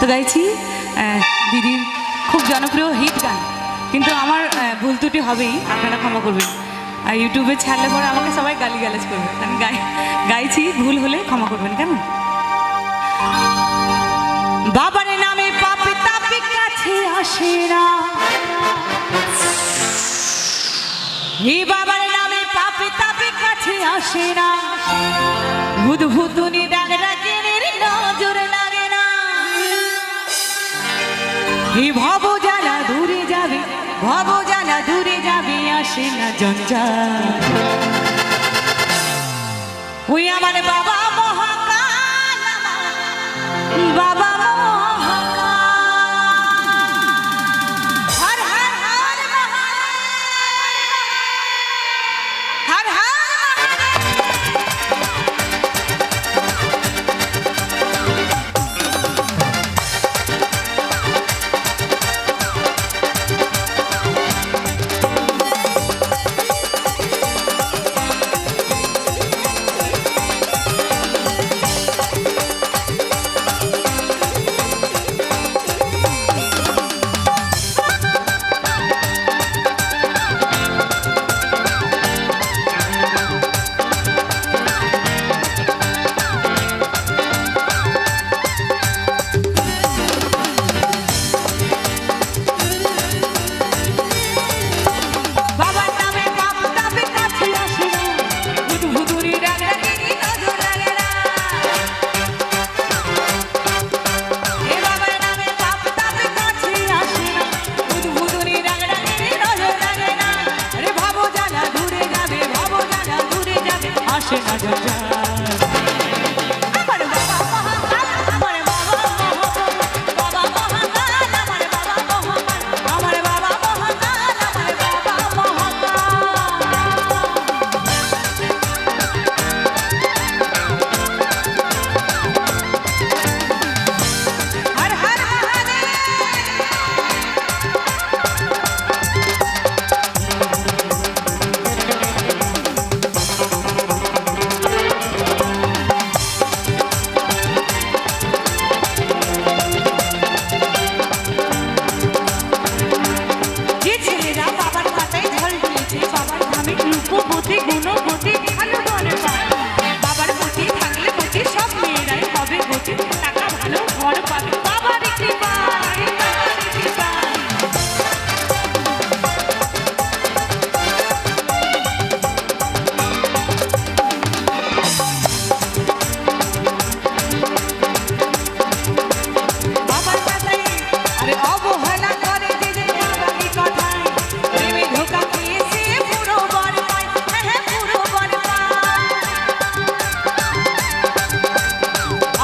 তো গাইছি দিদির খুব জনপ্রিয় হিট গান, কিন্তু আমার ভুল ত্রুটি হবেই, আপনারা ক্ষমা করবেন। আর ইউটিউবে ছাড়লে পরে আমাকে সবাই গালিগালাজ করবে, আমি গাইছি, ভুল হলে ক্ষমা করবেন কেমন। বাবার নামে পাপি তাপি কাছে আসে না, এই বাবার নামে পাপি তাপি কাছে আসে না, ভূত ভূতুনি ডাক ডাকে নজর লাগে না, এই ভব জ্বালা দূরে যাবে, ভব জ্বালা দূরে যাবে, আসে না জঞ্জাল। ওই আমার বাবা মহাকাল, বাবা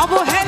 অবহেলা